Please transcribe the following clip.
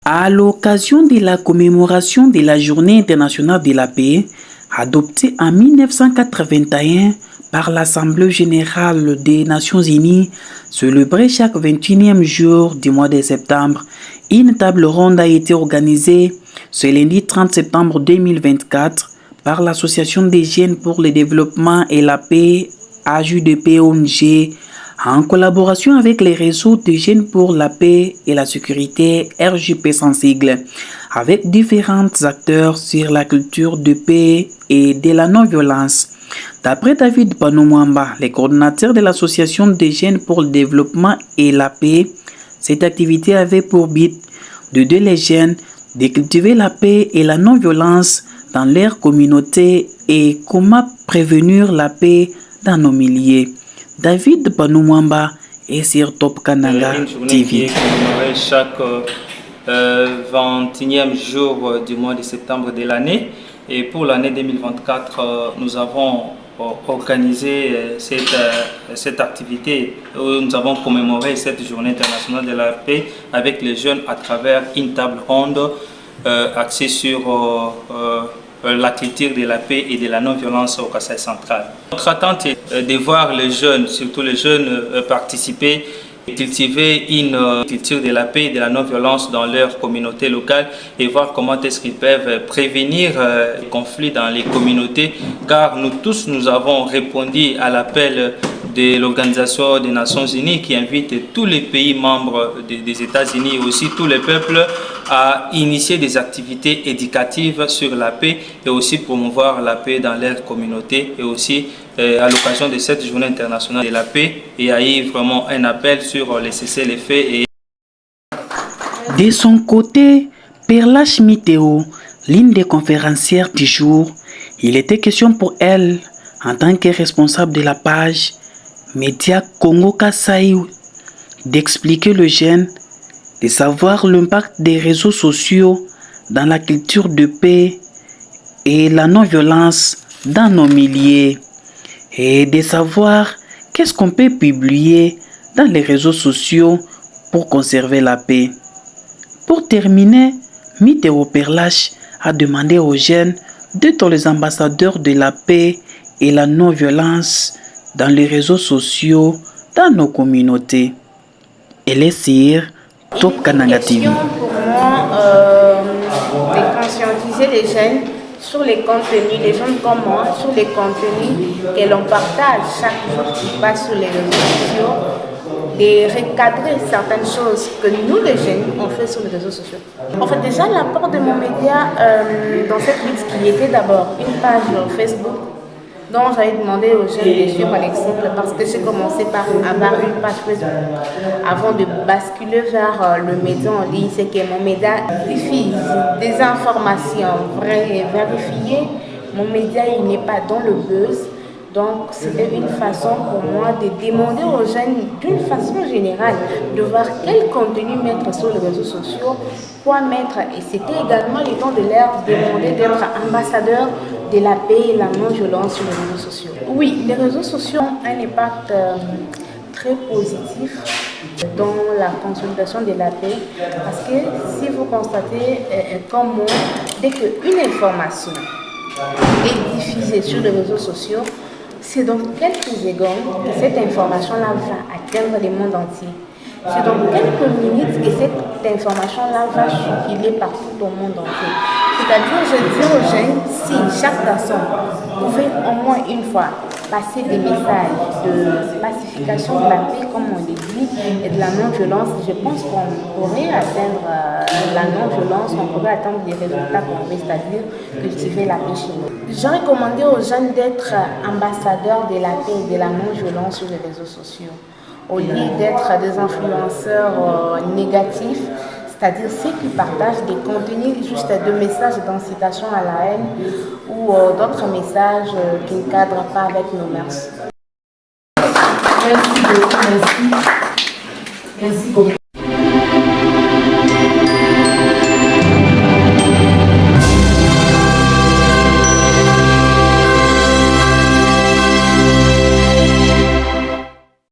À l'occasion de la commémoration de la Journée internationale de la paix, adoptée en 1981 par l'Assemblée générale des Nations unies, célébrée chaque 21e jour du mois de septembre, une table ronde a été organisée ce lundi 30 septembre 2024 par l'Association des jeunes pour le développement et la paix, AJDP-ONG, en collaboration avec les réseaux de jeunes pour la paix et la sécurité RJP sans sigle, avec différents acteurs sur la culture de paix et de la non-violence. D'après David Panomwamba, le coordinateur de l'Association des jeunes pour le développement et la paix, cette activité avait pour but d'aider les jeunes de cultiver la paix et la non-violence dans leur communauté et comment prévenir la paix dans nos milieux. David Panomwamba est sur Top Kananga TV. Qui est commémorée chaque 21e jour du mois de septembre de l'année. Et pour l'année 2024, nous avons organisé cette activité où nous avons commémoré cette journée internationale de la paix avec les jeunes à travers une table ronde axée sur la culture de la paix et de la non-violence au Kasaï central. Notre attente est de voir les jeunes, surtout les jeunes, participer et cultiver une culture de la paix et de la non-violence dans leur communauté locale et voir comment est-ce qu'ils peuvent prévenir les conflits dans les communautés, car nous tous nous avons répondu à l'appel de l'Organisation des Nations Unies qui invite tous les pays membres des États-Unis et aussi tous les peuples à initier des activités éducatives sur la paix et aussi promouvoir la paix dans leur communauté et aussi à l'occasion de cette journée internationale de la paix, il y a eu vraiment un appel sur les cessez-le-feu. De son côté, Perlache Miteo, l'une des conférencières du jour, il était question pour elle, en tant que responsable de la page Média Congo Kasaï, d'expliquer le jeune, de savoir l'impact des réseaux sociaux dans la culture de paix et la non-violence dans nos milieux, et de savoir qu'est-ce qu'on peut publier dans les réseaux sociaux pour conserver la paix. Pour terminer, Miteo Perlache a demandé aux jeunes d'être les ambassadeurs de la paix et la non-violence dans les réseaux sociaux dans nos communautés. Elle est sur Top Kananga TV. Pour moi, de conscientiser les jeunes sur les contenus, les jeunes comme moi, sur les contenus que l'on partage chaque jour qui passe sur les réseaux sociaux, de recadrer certaines choses que nous les jeunes on fait sur les réseaux sociaux. En fait, déjà l'apport de mon média dans cette lutte qui était d'abord une page Facebook dont j'avais demandé aux jeunes de suivre un exemple parce que j'ai commencé par avoir une page Facebook avant de basculer vers le média en ligne. C'est que mon média diffuse des informations vraies et vérifiées. Mon média il n'est pas dans le buzz. Donc c'était une façon pour moi de demander aux jeunes d'une façon générale de voir quel contenu mettre sur les réseaux sociaux, quoi mettre. Et c'était également le temps de leur demander d'être ambassadeur de la paix et la non-violence sur les réseaux sociaux. Oui, les réseaux sociaux ont un impact très positif dans la consolidation de la paix parce que si vous constatez comme moi, dès qu'une information est diffusée sur les réseaux sociaux, c'est dans quelques secondes que cette information-là va atteindre le monde entier. C'est dans quelques minutes que cette information-là va circuler partout au monde entier. C'est-à-dire, je dis aux jeunes, si chaque personne pouvait au moins une fois passer des messages de pacification de la paix, comme on le dit, et de la non-violence, je pense qu'on pourrait atteindre la non-violence, on pourrait atteindre les résultats qu'on veut, c'est-à-dire cultiver la paix chez nous. J'ai recommandé aux jeunes d'être ambassadeurs de la paix et de la non-violence sur les réseaux sociaux, au lieu d'être des influenceurs négatifs, c'est-à-dire ceux qui partagent des contenus juste de messages d'incitation à la haine ou d'autres messages qui ne cadrent pas avec nos mœurs. Merci beaucoup, merci. Merci beaucoup.